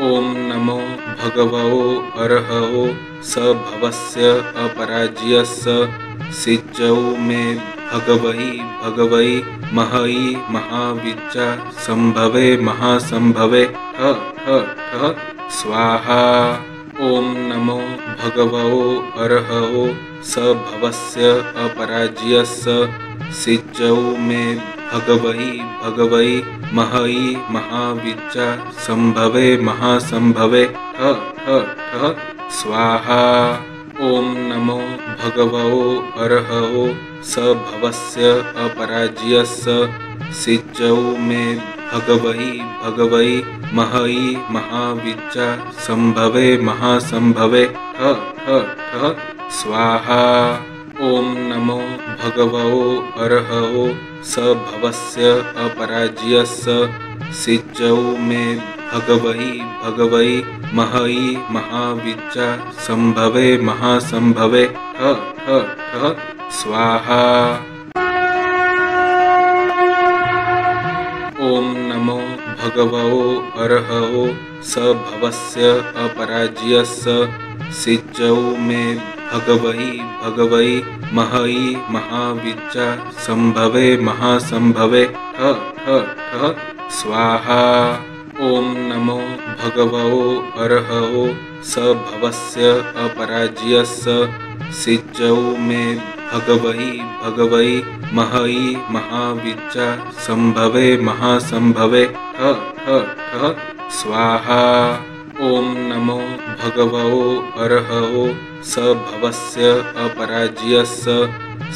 ओम नमो भगवो अर्हवो सभवस्य अपराज्यस्य सिज्जौ मे भगवहि भगवै महई महाविद्या संभवे महासंभवे ह ह ह स्वाहा। ओम नमो भगवो अर्हवो सभवस्य अपराज्यस्य सिज्जौ मे भगवहि भगवै महई महाविद्या संभवे महासंभवे ह ह ह स्वाहा। ओम नमो भगवो अर्हवो सभवस्य अपराज्यस्य सिज्जौ मे भगवहि भगवै महई महाविद्या संभवे महासंभवे ह ह ह स्वाहा। ओम नमो भगवो अर्हवो सभवस्य अपराज्यस्य सिज्जौ मे भगवहि भगवै महई महाविद्या संभवे महासंभवे ह ह ह स्वाहा। ओम नमो भगवो अर्हवो सभवस्य अपराज्यस्य सिज्जौ मे भगवहि भगवै महई महाविद्या संभवे महासंभवे ह ह ह स्वाहा। ओम नमो भगवो अर्हवो सभवस्य अपराज्यस्य सिज्जौ मे भगवहि भगवै महई महाविद्या संभवे महासंभवे ह ह ह स्वाहा। ओम नमो भगवो अर्हवो सभवस्य अपराज्यस्य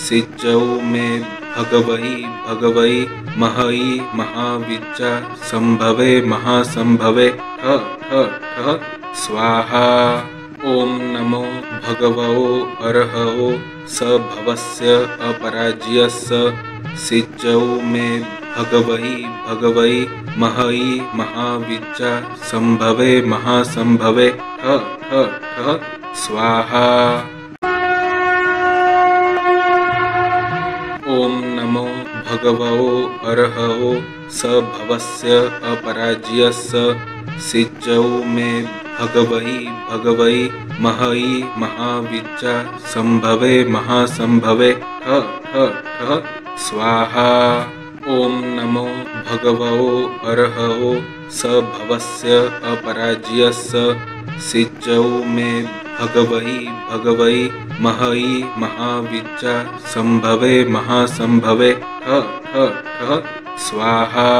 सिज्जौ मे भगवहि भगवै महई महाविद्या संभवे महासंभवे ह ह ह स्वाहा। ओम नमो भगवो अर्हवो सभवस्य अपराज्यस्य सिज्जौ मे भगवहि भगवै महई महाविद्या संभवे महासंभवे ह ह ह स्वाहा। ओम नमो भगवो अर्हवो सभवस्य अपराज्यस्य सिज्जौ मे भगवहि भगवै महई महाविद्या संभवे महासंभवे ह ह ह स्वाहा। ओम नमो भगवो अर्हवो सभवस्य अपराज्यस्य सिज्जौ मे भगवहि भगवै महई महाविद्या संभवे महासंभवे ह ह ह स्वाहा।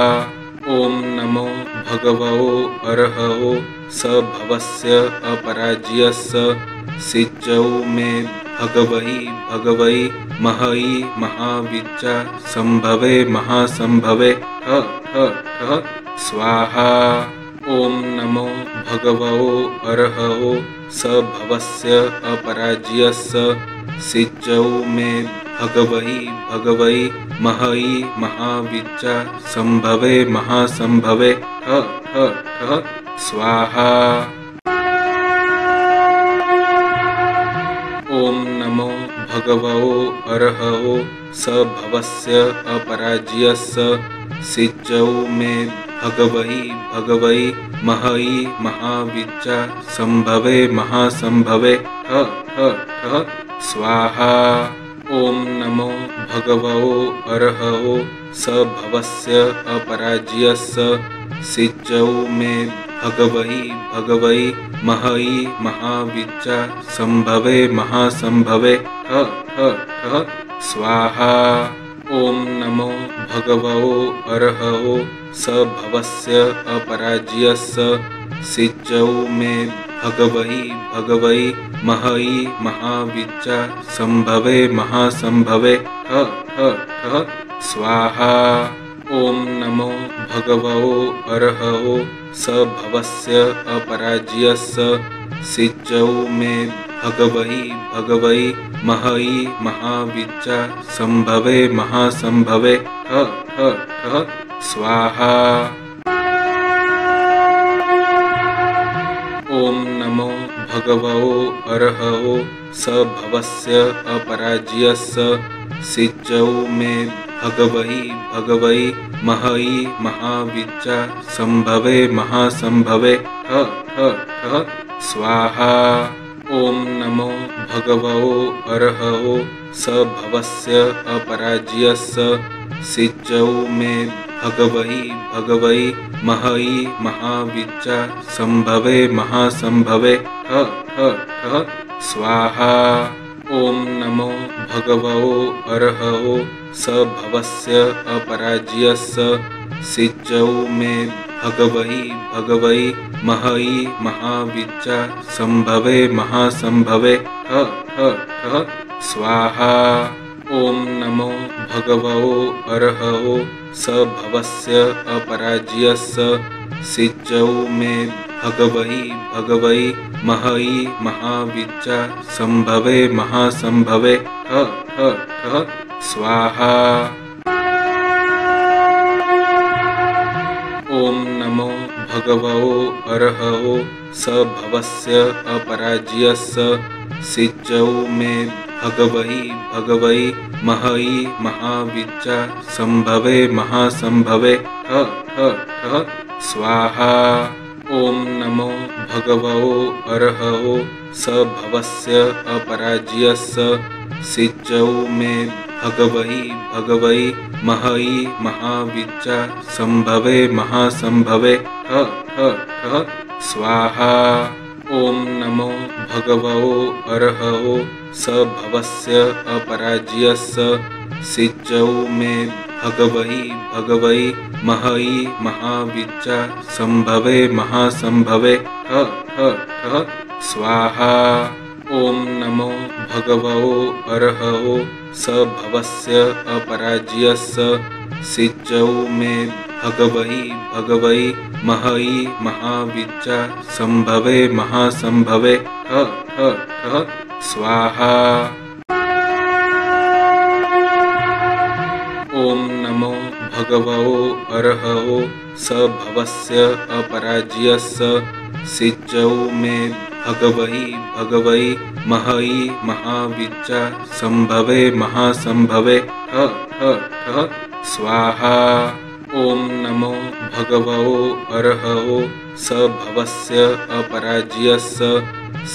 ओम नमो भगवो अर्हवो सभवस्य अपराज्यस्य सिज्जौ मे भगवहि भगवै महई महाविद्या संभवे महासंभवे ह ह ह स्वाहा। ओम नमो भगवो अर्हवो सभवस्य अपराज्यस्य सिज्जौ मे भगवहि भगवै महई महाविद्या संभवे महासंभवे ह ह ह स्वाहा। ओम नमो भगवो अर्हवो सभवस्य अपराज्यस्य सिज्जौ मे भगवहि भगवै महई महाविद्या संभवे महासंभवे ह ह ह स्वाहा। ओम नमो भगवो अर्हवो सभवस्य अपराज्यस्य सिज्जौ मे भगवहि भगवै महई महाविद्या संभवे महासंभवे ह ह ह स्वाहा। ओम नमो भगवो अर्हवो सभवस्य अपराज्यस्य सिज्जौ मे भगवहि भगवै महई महाविद्या संभवे महासंभवे ह ह ह स्वाहा। ओम नमो भगवो अर्हवो सभवस्य अपराज्यस्य सिज्जौ मे भगवहि भगवै महई महाविद्या संभवे महासंभवे ह ह ह स्वाहा। ओम नमो भगवो अर्हवो सभवस्य अपराज्यस्य सिज्जौ मे भगवई भगवई महई महाविद्या संभवे महासंभवे ह ह स्वाहा। ओम नमो भगवो अर्हवो सभवस्य अपराज्यस्य सिज्जौ मे भगवई भगवई महई महाविद्या संभवे महासंभवे ह स्वाहा। ओम नमो भगवो अर्हवो सभवस्य अपराज्यस्य सिज्जौ मे भगवई भगवई महई महाविद्या संभवे महासंभवे ह स्वाहा। ओम नमो भगवो अर्हवो सभवस्य अपराज्यस्य सिज्जौ मे भगवई भगवई महई महाविद्या संभवे महासंभवे ह स्वाहा। ओम नमो भगवो अर्हवो सभवस्य अपराज्यस्य सिज्जौ मे भगवई भगवई महई महाविद्या संभवे महासंभवे ह स्वाहा। ओम नमो भगवो अर्हवो सभवस्य अपराज्यस्य सिज्जौ मे भगवई भगवई महई महाविद्या संभवे महासंभवे ह स्वाहा। ओम नमो भगवो अर्हवो सभवस्य अपराज्यस्य सिज्जौ मे भगवई भगवई महई महाविद्या संभवे महासंभवे ह स्वाहा। ओम नमो भगवो अर्हवो सभवस्य अपराज्यस्य सिज्जौ मे भगवई भगवई महई महाविद्या संभवे महासंभवे ह स्वाहा। ओम नमो भगवो अर्हवो सभवस्य अपराज्यस्य सिज्जौ मे भगवई भगवई महई महाविद्या संभवे महासंभवे ह स्वाहा। ओम नमो भगवो अर्हवो सभवस्य अपराज्यस्य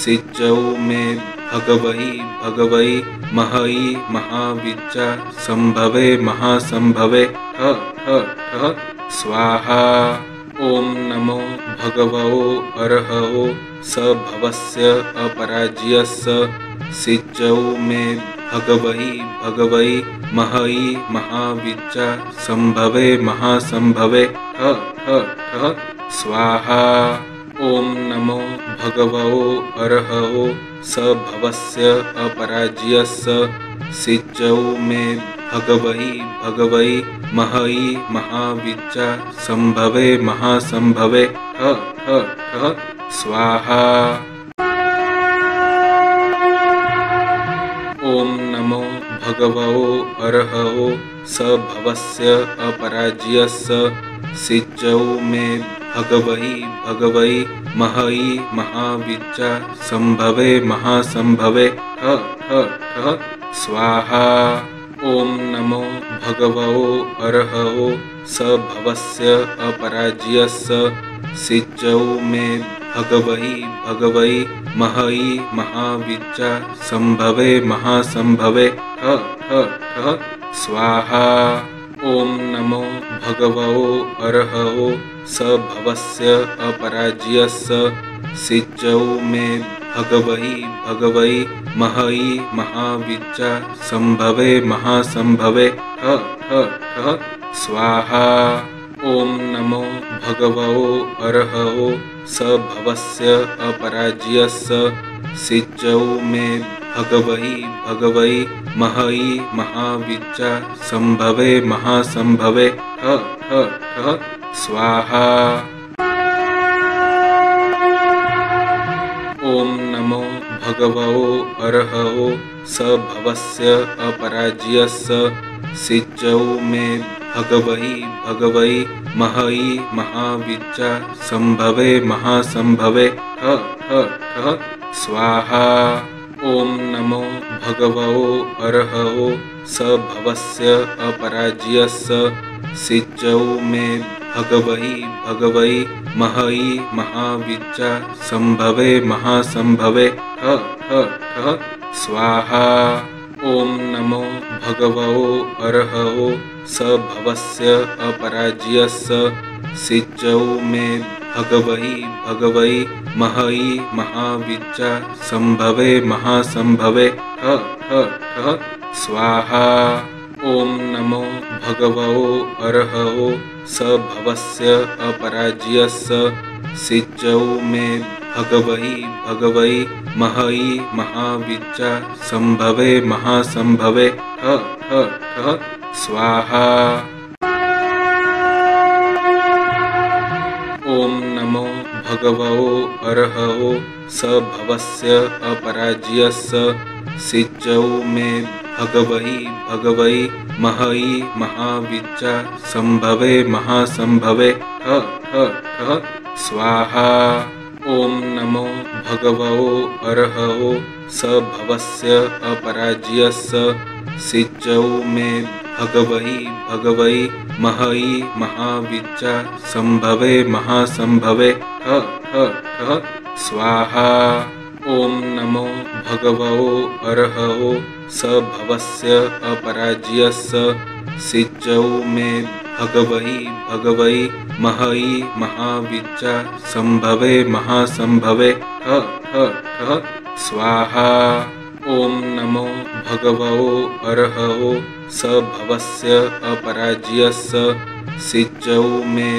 सिज्जौ मे भगवई भगवई महई महाविद्या संभवे महासंभवे ह स्वाहा। ओम नमो भगवो अर्हवो सभवस्य अपराज्यस्य सिज्जौ मे भगवई भगवई महई महाविद्या संभवे महासंभवे ह स्वाहा। ओम नमो भगवो अर्हवो सभवस्य अपराज्यस्य सिज्जौ मे भगवई भगवई महई महाविद्या संभवे महासंभवे ह स्वाहा। ओम नमो भगवो अर्हवो सभवस्य अपराज्यस्य सिज्जौ मे भगवई भगवई महई महाविद्या संभवे महासंभवे ह स्वाहा। ओम नमो भगवो अर्हवो सभवस्य अपराज्यस्य सिज्जौ मे भगवई भगवई महई महाविद्या संभवे महासंभवे ह स्वाहा। ओम नमो भगवो अर्हवो सभवस्य अपराज्यस्य सिज्जौ मे भगवई भगवई महई महाविद्या संभवे महासंभवे ह स्वाहा। ओम नमो भगवो अर्हवो सभवस्य अपराज्यस्य सिज्जौ मे भगवई भगवई महई महाविद्या संभवे महासंभवे ह स्वाहा। ओम नमो भगवो अर्हवो सभवस्य अपराज्यस्य सिज्जौ मे भगवई भगवई महई महाविद्या संभवे महासंभवे ह स्वाहा। ओम नमो भगवो अरहवो सभवस्य अपराज्यस्य सिज्जौ मे भगवहि भगवै महई महाविद्या संभवे महासंभवे ह ह ह स्वाहा। ओम नमो भगवो अरहवो सभवस्य अपराज्यस्य सिज्जौ मे भगवहि भगवै महई महाविद्या संभवे महासंभवे ह ह ह स्वाहा। ओम नमो भगवो अरहवो सभवस्य अपराज्यस्य सिज्जौ मे भगवहि भगवै महई महाविद्या संभवे महासंभवे ह ह ह स्वाहा। ओम नमो भगवो अरहवो सभवस्य अपराज्यस्य सिज्जौ मे भगवहि भगवै महई महाविद्या संभवे महासंभवे ह ह ह स्वाहा। ओम नमो भगवो अरहवो सभवस्य अपराज्यस्य सिज्जौ मे भगवहि भगवै महई महाविद्या संभवे महासंभवे ह ह ह स्वाहा। ओम नमो भगवो अरहवो सभवस्य अपराज्यस्य सिज्जौ मे भगवहि भगवै महई महाविद्या संभवे महासंभवे ह ह ह स्वाहा। ओम नमो भगवो अरहवो सभवस्य अपराज्यस्य सिज्जौ मे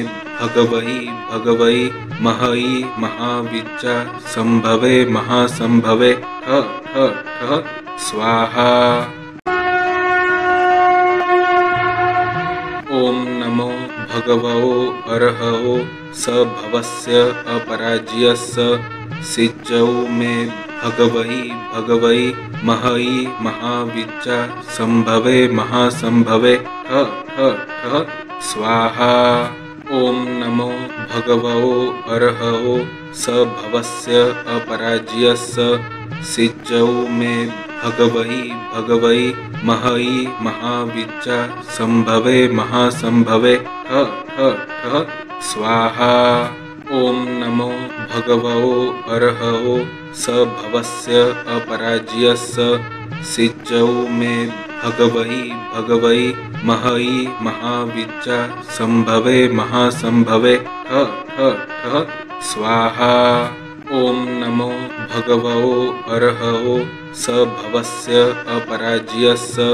भगवहि भगवै महई महाविद्या संभवे महासंभवे ह ह ह स्वाहा। ओम नमो भगवो अरहवो सभवस्य अपराज्यस्य सिज्जौ मे भगवहि भगवै महई महाविद्या संभवे महासंभवे ह ह ह स्वाहा। ओम नमो भगवो अरहवो सभवस्य अपराज्यस्य सिज्जौ मे भगवहि भगवै महई महाविद्या संभवे महासंभवे ह ह ह स्वाहा। ओम नमो भगवो अरहवो सभवस्य अपराज्यस्य सिज्जौ मे भगवहि भगवै महई महाविद्या संभवे महासंभवे ह ह ह स्वाहा। ओम नमो भगवो अरहवो सभवस्य अपराज्यस्य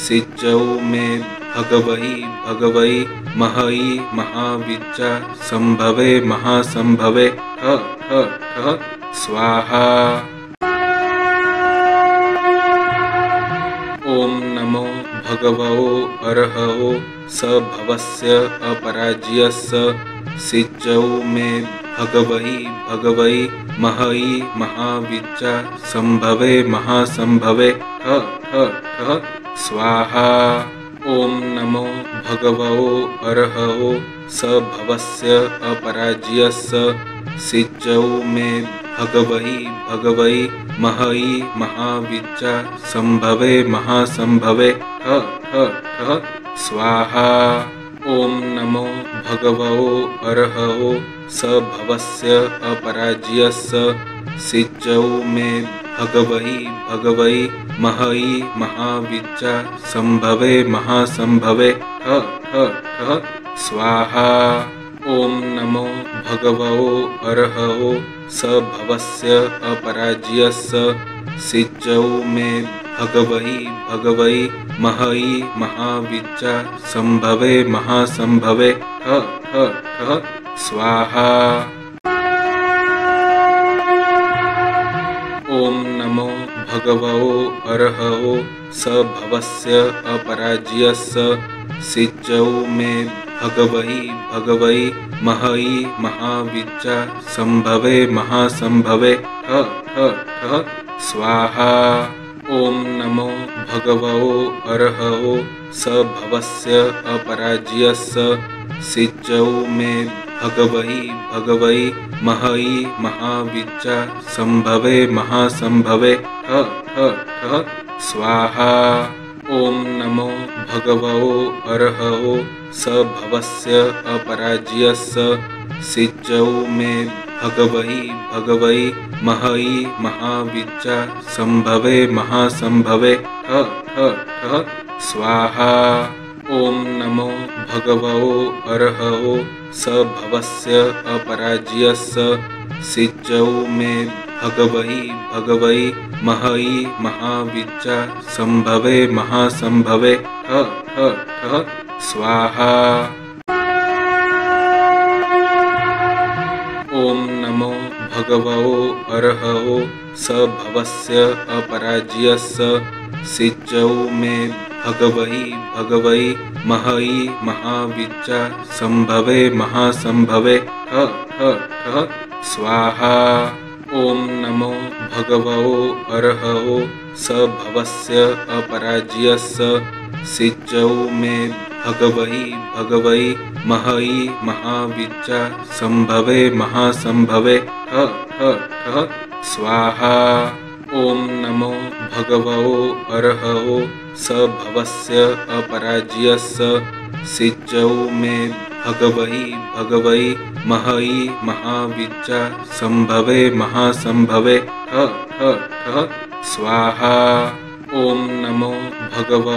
सिज्जौ मे भगवहि भगवै महई महाविद्या संभवे महासंभवे ह ह ह स्वाहा। ओम नमो भगवो अरहवो सभवस्य अपराज्यस्य सिज्जौ मे भगवहि भगवै महई महाविद्या संभवे महासंभवे ह ह ह स्वाहा। ओम नमो भगवो अरहवो सभवस्य अपराज्यस्य सिज्जौ मे भगवहि भगवै महई महाविद्या संभवे महासंभवे ह ह ह स्वाहा। ओम नमो भगवो अरहवो सभवस्य अपराज्यस्य सिज्जौ मे भगवहि भगवै महई महाविद्या संभवे महासंभवे ह ह ह स्वाहा। ओम नमो भगवो अरहवो सभवस्य अपराज्यस्य सिज्जौ मे भगवहि भगवै महई महाविद्या संभवे महासंभवे ह ह ह स्वाहा। ओम नमो भगवो अरहवो सभवस्य अपराज्यस्य सिज्जौ मे भगवहि भगवै महई महाविद्या संभवे महासंभवे ह ह ह स्वाहा। ओम नमो भगवो अरहवो सभवस्य अपराज्यस्य सिज्जौ मे भगवई भगवई महई महाविद्या संभवे महासंभवे ठ ठ ठ स्वाहा। ओम नमो भगवो अर्हवो सभवस्य अपराज्यस्य सिज्जौ मे भगवई भगवई महई महाविद्या संभवे महासंभवे ठ ठ ठ स्वाहा। ओम नमो भगवो अर्हवो सभवस्य अपराज्यस्य सिज्जौ मे भगवई भगवई महई महाविद्या संभवे महासंभवे ठ ठ ठ स्वाहा। ओम नमो भगवो अर्हवो सभवस्य अपराज्यस्य सिज्जौ मे भगवई भगवई महई महाविद्या संभवे महासंभवे ठ ठ ठ स्वाहा। ओम नमो भगवो अर्हवो सभवस्य अपराज्यस्य सिज्जौ मे भगवई भगवई महई महाविद्या संभवे महासंभवे ठ ठ ठ स्वाहा। ओम नमो भगवो अर्हवो सभवस्य अपराज्यस्य सिज्जौ मे भगवई भगवई महई महाविद्या संभवे महासंभवे ठ ठ ठ स्वाहा। ओम नमो भगवो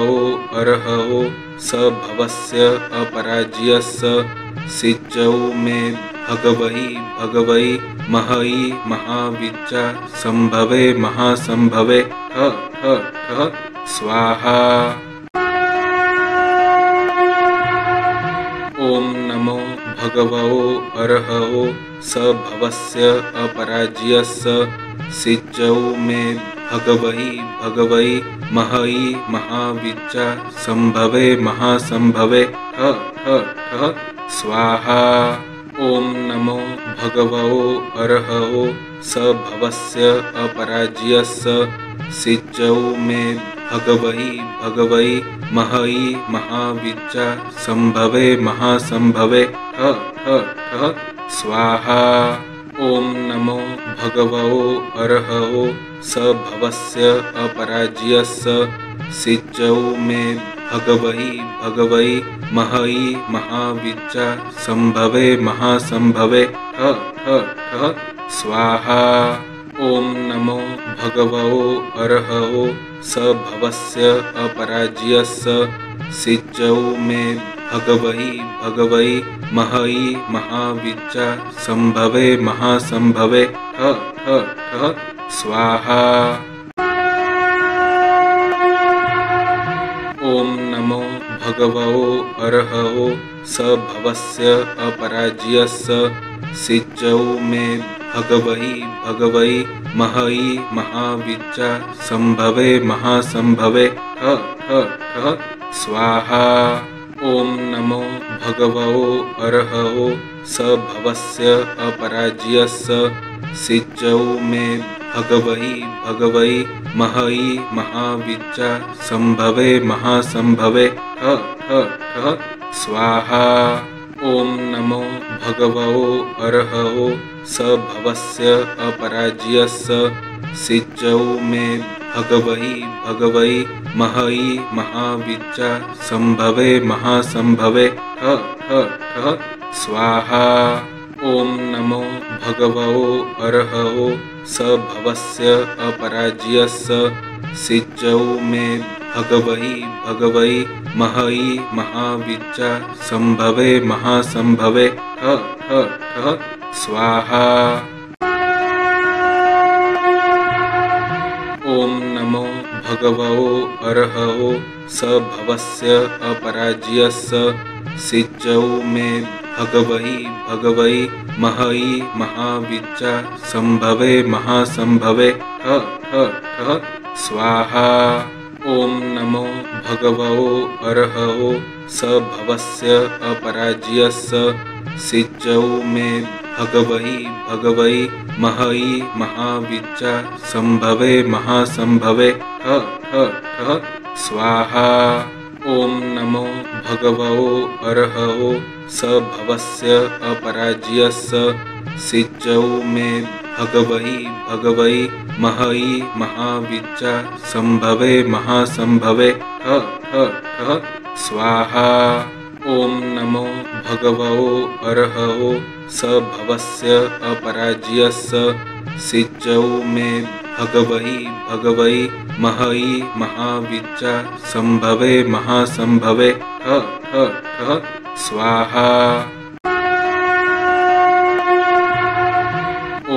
अर्हवो सभवस्य अपराज्यस्य सिज्जौ मे भगवई भगवई महई महाविद्या संभवे महासंभवे ठ ठ ठ स्वाहा। ओम नमो भगवो अर्हवो सभवस्य अपराज्यस्य सिज्जौ मे भगवई भगवई महई महाविद्या संभवे महासंभवे ठ ठ ठ स्वाहा। ओम नमो भगवो अर्हवो सभवस्य अपराज्यस्य सिज्जौ मे भगवई भगवई महई महाविद्या संभवे महासंभवे ठ ठ ठ स्वाहा। ओम नमो भगवो अर्हवो सभवस्य अपराज्यस्य सिज्जौ मे भगवई भगवई महई महाविद्या संभवे महासंभवे ठ ठ ठ स्वाहा। ओम नमो भगवो अर्हवो सभवस्य अपराज्यस्य सिज्जौ मे भगवई भगवई महई महाविद्या संभवे महासंभवे ठ ठ ठ स्वाहा। ओम नमो भगवो अर्हवो सभवस्य अपराज्यस्य सिज्जौ मे भगवई भगवई महई महाविद्या संभवे महासंभवे ठ ठ ठ स्वाहा। ओम नमो भगवो अर्हवो सभवस्य अपराज्यस्य सिज्जौ मे भगवई भगवई महई महाविद्या संभवे महासंभवे ठ ठ ठ स्वाहा। ओम नमो भगवो अर्हवो सभवस्य अपराज्यस्य सिज्जौ मे भगवई भगवई महई महाविद्या संभवे महासंभवे ठ ठ ठ स्वाहा। ओम नमो भगवो अर्हवो सभवस्य अपराज्यस्य सिज्जौ मे भगवई भगवई महई महाविद्या संभवे महासंभवे ठ ठ ठ स्वाहा। ओम नमो भगवो अर्हवो सभवस्य अपराज्यस्य सिज्जौ मे भगवई भगवई महई महाविद्या संभवे महासंभवे ठ ठ ठ स्वाहा। ओम नमो भगवो अर्हवो सभवस्य अपराज्यस्य सिज्जौ मे भगवई भगवई महई महाविद्या संभवे महासंभवे ठ ठ ठ स्वाहा। ओम नमो भगवो अर्हवो सभवस्य अपराज्यस्य सिज्जौ मे भगवहि भगवै महई महाविद्या संभवे महासंभवे ह ह ह स्वाहा। ओम नमो भगवो अर्हवो सभवस्य अपराज्यस्य सिज्जौ मे भगवहि भगवै महई महाविद्या संभवे महासंभवे ह ह ह स्वाहा।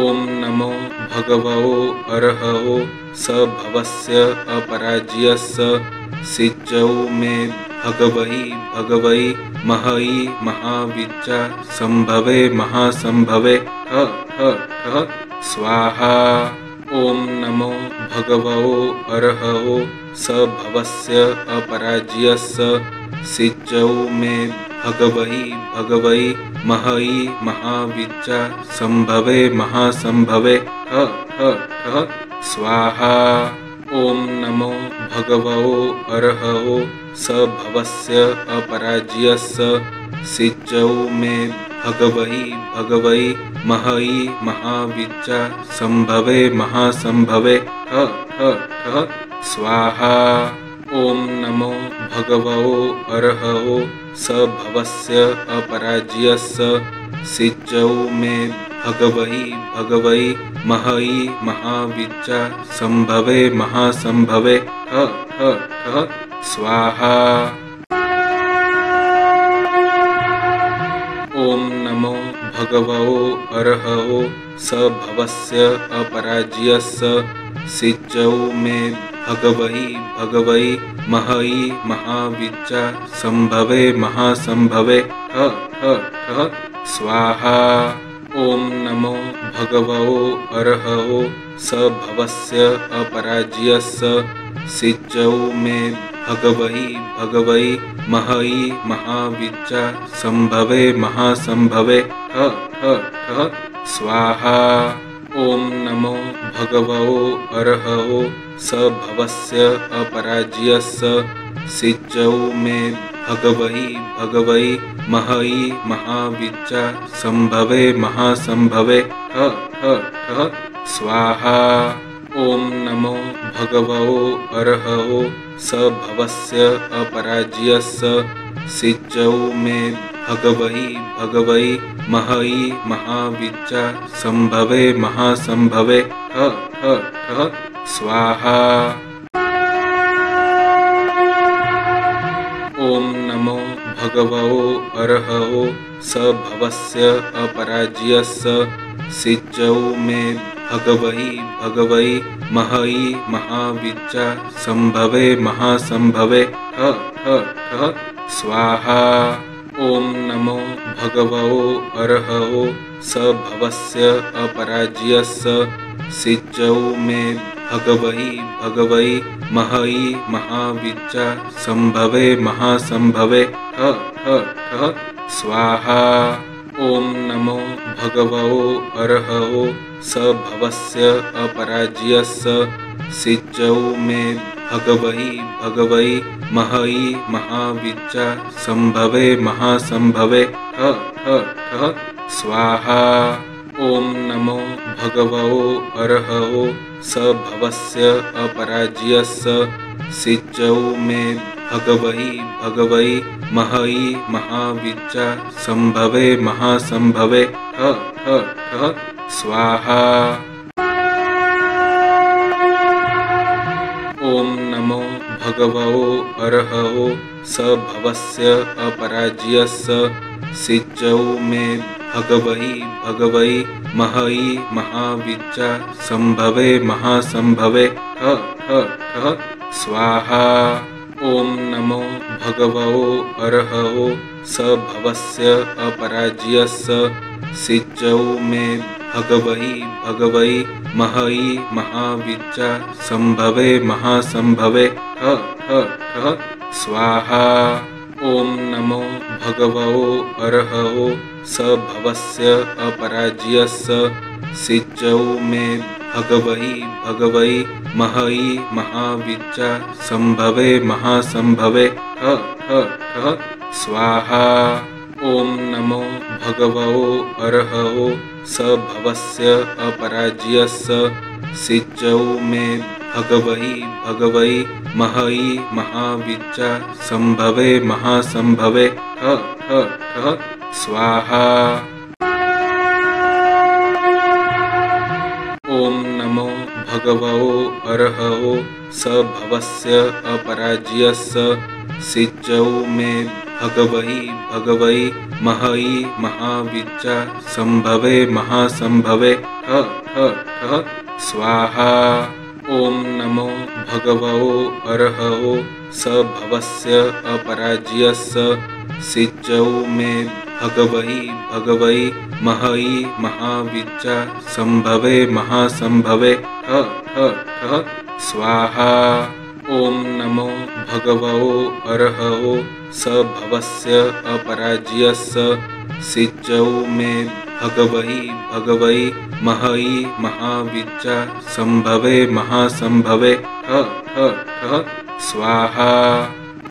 ओम नमो भगवो अर्हवो सभवस्य अपराज्यस्य सिज्जौ मे भगवहि भगवै महई महाविद्या संभवे महासंभवे ह ह ह स्वाहा। ओम नमो भगवो अर्हवो सभवस्य अपराज्यस्य सिज्जौ मे भगवहि भगवै महई महाविद्या संभवे महासंभवे ह ह ह स्वाहा। ओम नमो भगवो अर्हवो सभवस्य अपराज्यस्य सिज्जौ मे भगवहि भगवै महई महाविद्या संभवे महासंभवे ह ह ह स्वाहा। ओम नमो भगवो अर्हवो सभवस्य अपराज्यस्य सिज्जौ मे भगवहि भगवै महई महाविद्या संभवे महासंभवे ह ह ह स्वाहा। ओम नमो भगवो अर्हवो सभवस्य अपराज्यस्य सिज्जौ मे भगवहि भगवै महई महाविद्या संभवे महासंभवे ह ह ह स्वाहा। ओम नमो भगवो अर्हवो सभवस्य अपराज्यस्य सिज्जौ मे भगवहि भगवै महई महाविद्या संभवे महासंभवे ह ह ह स्वाहा। ओम नमो भगवो अर्हवो सभवस्य अपराज्यस्य सिज्जौ मे भगवहि भगवै महई महाविद्या संभवे महासंभवे ह ह ह स्वाहा। ओम नमो भगवो अर्हवो सभवस्य अपराज्यस्य सिज्जौ मे भगवहि भगवै महई महाविद्या संभवे महासंभवे ह ह ह स्वाहा। ओम नमो भगवो अर्हवो सभवस्य अपराज्यस्य सिज्जौ मे भगवहि भगवै महई महाविद्या संभवे महासंभवे ह ह ह स्वाहा। ओम नमो भगवो अर्हवो सभवस्य अपराज्यस्य सिज्जौ मे भगवहि भगवै महई महाविद्या संभवे महासंभवे ह ह ह स्वाहा। ओम नमो भगवो अर्हवो सभवस्य अपराज्यस्य सिज्जौ मे भगवहि भगवै महई महाविद्या संभवे महासंभवे ह ह ह स्वाहा। ओम नमो भगवो अर्हवो सभवस्य अपराज्यस्य सिज्जौ मे भगवहि भगवै महई महाविद्या संभवे महासंभवे ह ह ह स्वाहा। ओम नमो भगवो अर्हवो सभवस्य अपराज्यस्य सिज्जौ मे भगवहि भगवै महई महाविद्या संभवे महासंभवे ह ह ह स्वाहा। ओम नमो भगवो अर्हवो सभवस्य अपराज्यस्य सिज्जौ मे भगवहि भगवै महई महाविद्या संभवे महासंभवे ह ह ह स्वाहा। ओम नमो भगवो अर्हवो सभवस्य अपराज्यस्य सिज्जौ मे भगवई भगवई महई महाविद्या संभवे महासंभवे ठ ठ ठ स्वाहा। ओम नमो भगवो अरहओ सभवस्य अपराज्यस्य सिज्जौ मे भगवई भगवई महई महाविद्या संभवे महासंभवे ठ ठ ठ स्वाहा। ओम नमो भगवो अरहओ सभवस्य अपराज्यस्य सिज्जौ मे भगवई भगवई महई महाविद्या संभवे महासंभवे ठ ठ ठ स्वाहा। ओम नमो भगवो अरहओ सभवस्य अपराज्यस्य सिज्जौ मे भगवई भगवई महई महाविद्या संभवे महासंभवे ठ ठ ठ स्वाहा। ओम नमो भगवो अरहओ सभवस्य अपराज्यस्य सिज्जौ मे भगवई भगवई महई महाविद्या संभवे महासंभवे ठ ठ ठ स्वाहा।